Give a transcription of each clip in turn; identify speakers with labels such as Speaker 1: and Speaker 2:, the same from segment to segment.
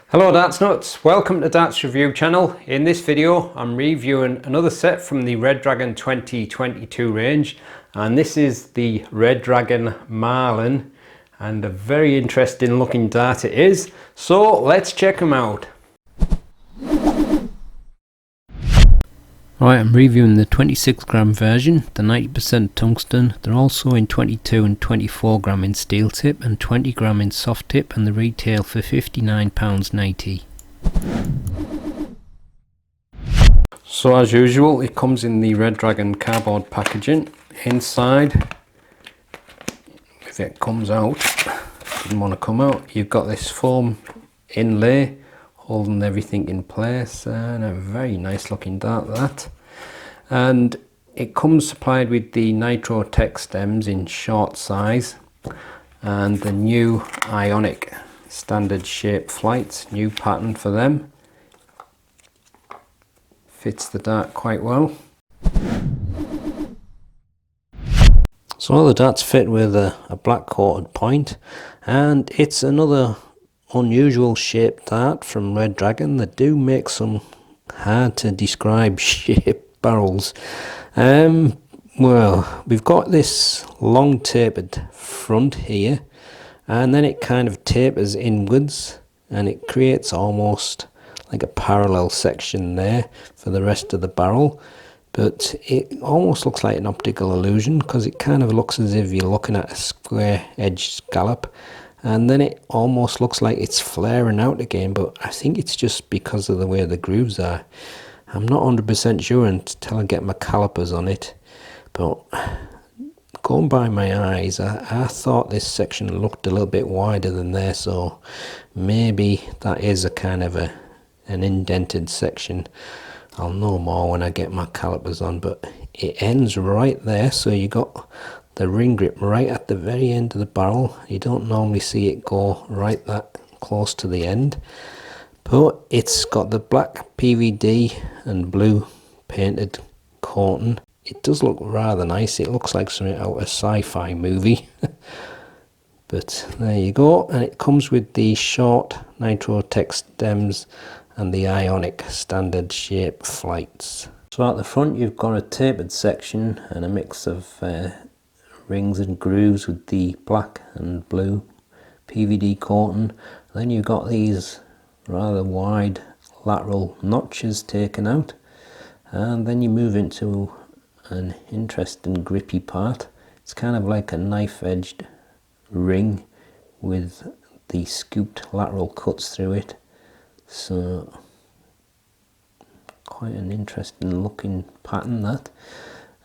Speaker 1: Hello Darts Nuts, welcome to Darts Review channel. In this video I'm reviewing another set from the Red Dragon 2022 range, and this is the Red Dragon Marlin, and a very interesting looking dart it is, so let's check them out. Right, I'm reviewing the 26 gram version, the 90% tungsten. They're also in 22 and 24 gram in steel tip and 20 gram in soft tip, and the retail for £59.90. So as usual, it comes in the Red Dragon cardboard packaging. Inside, if it comes out, didn't want to come out, you've got this foam inlay holding everything in place, and a very nice looking dart that. And it comes supplied with the Nitro Tech stems in short size and the new Ionic standard shape flights, new pattern for them. Fits the dart quite well. So all the darts fit with a black coated point, and it's another unusual shaped dart from Red Dragon. They do make some hard to describe shaped barrels. Well, we've got this long tapered front here, and then it kind of tapers inwards and it creates almost like a parallel section there for the rest of the barrel, but it almost looks like an optical illusion because it kind of looks as if you're looking at a square edged scallop. And then it almost looks like it's flaring out again, but I think it's just because of the way the grooves are. I'm not 100% sure until I get my calipers on it, but going by my eyes, I thought this section looked a little bit wider than there, so maybe that is a kind of an indented section. I'll know more when I get my calipers on, but it ends right there, so you got the ring grip right at the very end of the barrel. You don't normally see it go right that close to the end, but it's got the black PVD and blue painted coating. It does look rather nice. It looks like something out of a sci-fi movie. But there you go, and it comes with the short Nitro Tech stems and the Ionic standard shape flights. So at the front you've got a tapered section and a mix of rings and grooves with the black and blue PVD coating. Then you've got these rather wide lateral notches taken out, and then you move into an interesting grippy part. It's kind of like a knife edged ring with the scooped lateral cuts through it, so quite an interesting looking pattern that.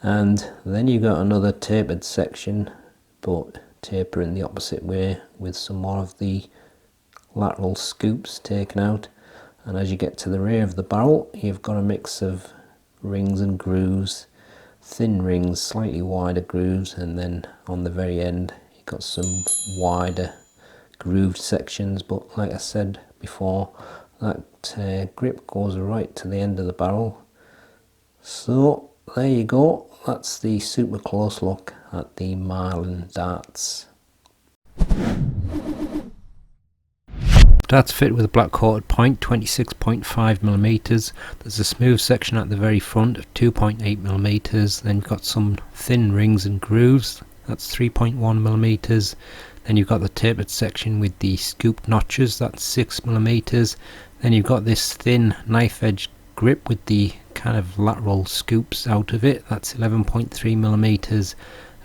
Speaker 1: And then you got another tapered section, but taper in the opposite way with some more of the lateral scoops taken out. And as you get to the rear of the barrel, you've got a mix of rings and grooves, thin rings, slightly wider grooves, and then on the very end you've got some wider grooved sections. But like I said before, that grip goes right to the end of the barrel. So there you go, that's the super close look at the Marlin darts. Darts fit with a black coated point, 26.5mm. There's a smooth section at the very front of 2.8mm. Then you've got some thin rings and grooves, that's 3.1mm. Then you've got the tapered section with the scooped notches, that's 6mm. Then you've got this thin knife edge grip with the kind of lateral scoops out of it, that's 11.3mm.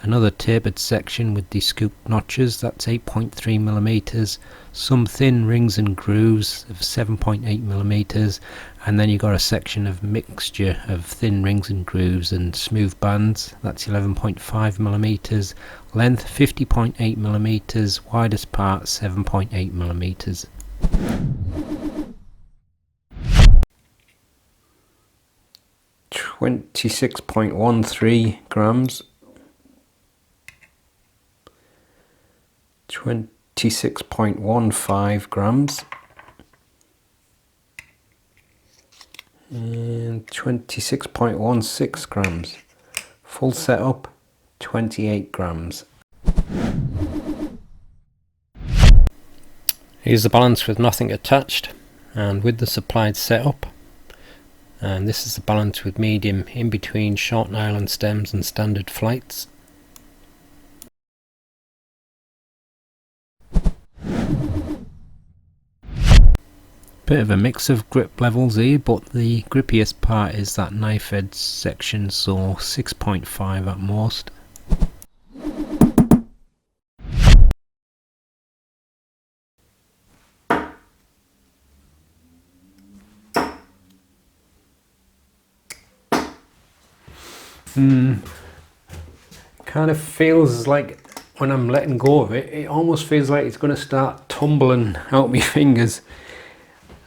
Speaker 1: Another tapered section with the scooped notches, that's 8.3mm. Some thin rings and grooves of 7.8mm, and then you got a section of mixture of thin rings and grooves and smooth bands, that's 11.5mm. Length 50.8mm, widest part 7.8mm. 26.13 grams, 26.15 grams, and 26.16 grams. Full setup 28 grams. Here's the balance with nothing attached. and with the supplied setup, and this is the balance with medium in between short nylon stems and standard flights. Bit of a mix of grip levels here, but the grippiest part is that knife edge section, so 6.5 at most. Kind of feels like when I'm letting go of it, it almost feels like it's going to start tumbling out my fingers.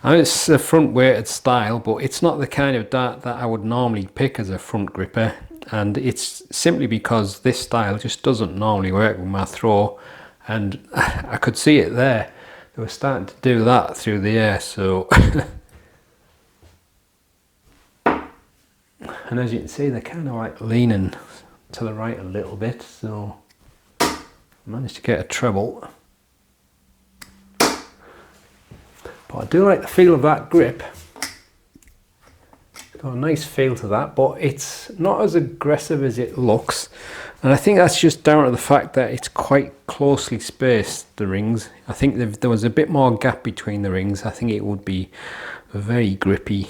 Speaker 1: I know it's a front weighted style, but it's not the kind of dart that I would normally pick as a front gripper, and it's simply because this style just doesn't normally work with my throw, and I could see it there. They were starting to do that through the air, so and as you can see, they're kind of like leaning to the right a little bit, so I managed to get a treble. But I do like the feel of that grip. It's got a nice feel to that, but it's not as aggressive as it looks. And I think that's just down to the fact that it's quite closely spaced, the rings. I think if there was a bit more gap between the rings, I think it would be very grippy.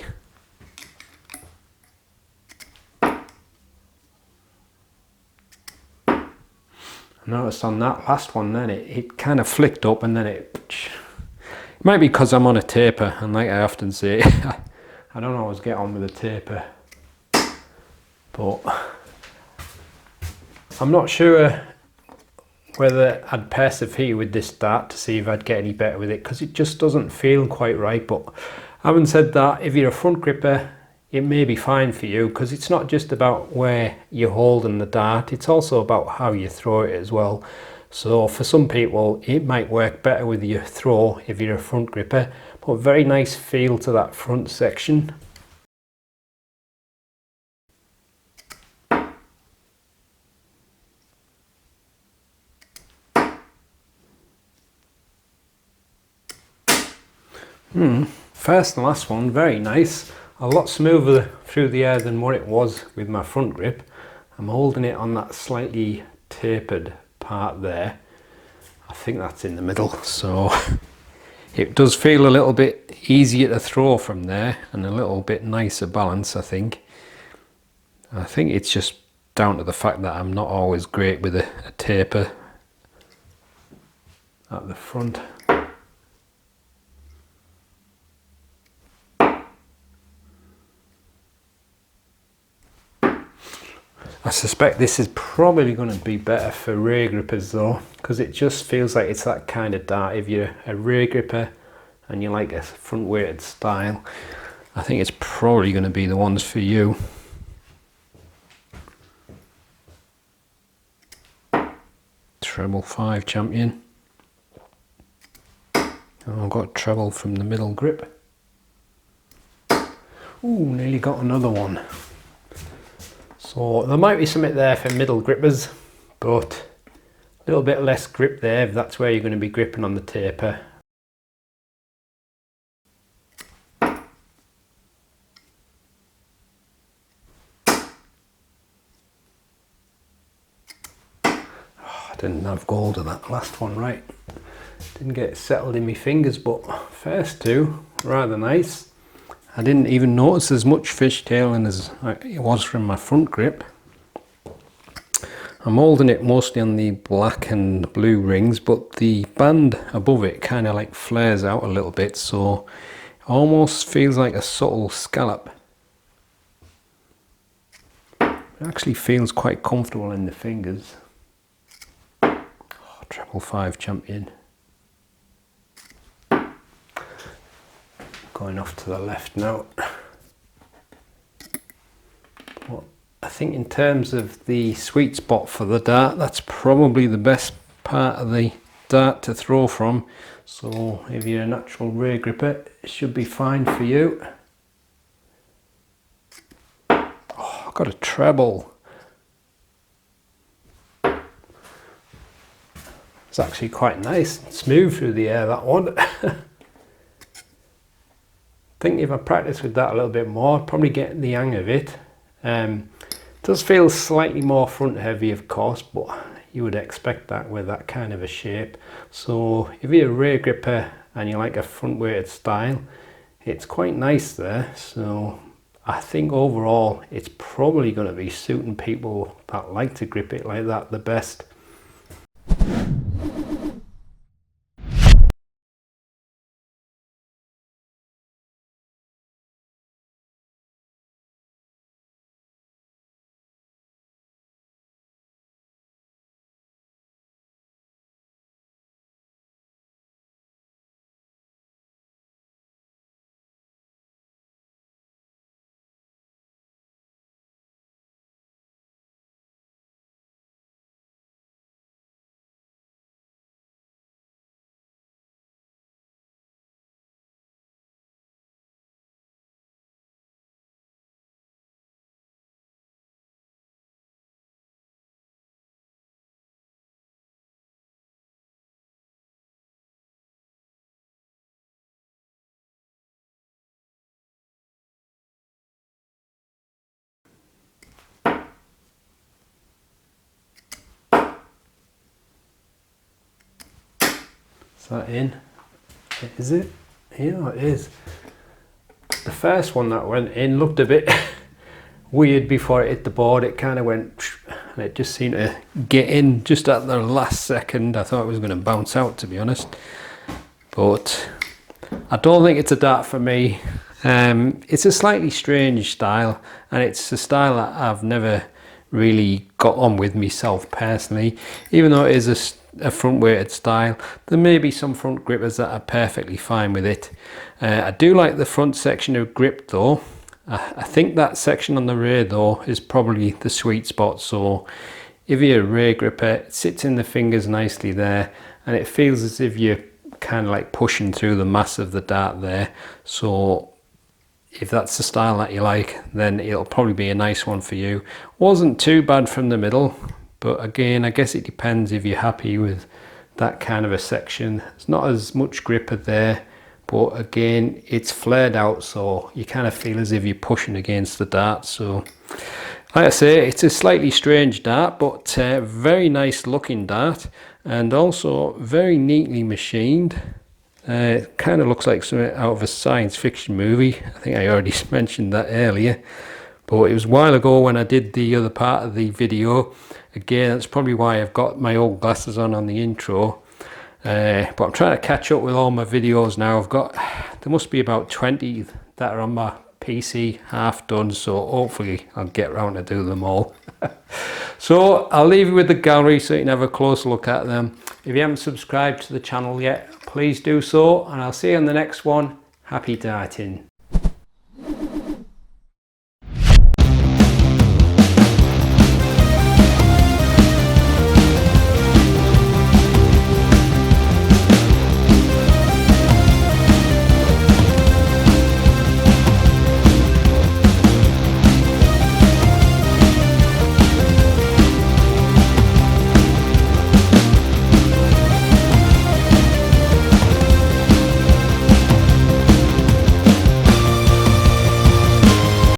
Speaker 1: I noticed on that last one then, it kind of flicked up, and then it might be because I'm on a taper, and like I often say, I don't always get on with a taper, but I'm not sure whether I'd persevere with this dart to see if I'd get any better with it, because it just doesn't feel quite right. But having said that, if you're a front gripper, it may be fine for you, because it's not just about where you're holding the dart, it's also about how you throw it as well. So for some people it might work better with your throw if you're a front gripper, but very nice feel to that front section. First and last one, very nice. A lot smoother through the air than what it was with my front grip. I'm holding it on that slightly tapered part there. I think that's in the middle, so it does feel a little bit easier to throw from there and a little bit nicer balance, I think. I think it's just down to the fact that I'm not always great with a taper at the front. I suspect this is probably going to be better for rear grippers though, because it just feels like it's that kind of dart. If you're a rear gripper and you like a front weighted style, I think it's probably going to be the ones for you. Treble 5 champion. Oh, I've got treble from the middle grip. Ooh, nearly got another one. So there might be something there for middle grippers, but a little bit less grip there if that's where you're going to be gripping on the taper. Oh, I didn't have gold of that last one right. Didn't get it settled in my fingers, but first two, rather nice. I didn't even notice as much fishtailing as it was from my front grip. I'm holding it mostly on the black and blue rings, but the band above it kind of like flares out a little bit, so it almost feels like a subtle scallop. It actually feels quite comfortable in the fingers. Oh, treble 5 champion. Going off to the left now. But I think in terms of the sweet spot for the dart, that's probably the best part of the dart to throw from. So if you're a natural rear gripper, it should be fine for you. Oh, I've got a treble. It's actually quite nice, smooth through the air, that one. think if I practice with that a little bit more, I'd probably get the hang of it. It does feel slightly more front heavy, of course, but you would expect that with that kind of a shape. So if you're a rear gripper and you like a front weighted style, it's quite nice there. So I think overall it's probably going to be suiting people that like to grip it like that the best. Is that in? Is it? Yeah, it is. The first one that went in looked a bit weird before it hit the board. It kind of went, and it just seemed to get in just at the last second. I thought it was going to bounce out, to be honest. But I don't think it's a dart for me. It's a slightly strange style, and it's a style that I've never really got on with myself personally. Even though it is a front weighted style, there may be some front grippers that are perfectly fine with it. I do like the front section of grip though. I think that section on the rear though is probably the sweet spot. So if you're a rear gripper, it sits in the fingers nicely there, and it feels as if you're kind of like pushing through the mass of the dart there. So if that's the style that you like, then it'll probably be a nice one for you. Wasn't too bad from the middle, but again, I guess it depends if you're happy with that kind of a section. It's not as much gripper there, but again, it's flared out, so you kind of feel as if you're pushing against the dart. So like I say, it's a slightly strange dart, but very nice looking dart, and also very neatly machined. It kind of looks like something out of a science fiction movie. I think I already mentioned that earlier, but it was a while ago when I did the other part of the video. Again, that's probably why I've got my old glasses on the intro. But I'm trying to catch up with all my videos now. There must be about 20 that are on my PC, half done, so hopefully I'll get around to do them all. So I'll leave you with the gallery so you can have a closer look at them. If you haven't subscribed to the channel yet, please do so, and I'll see you on the next one. Happy darting.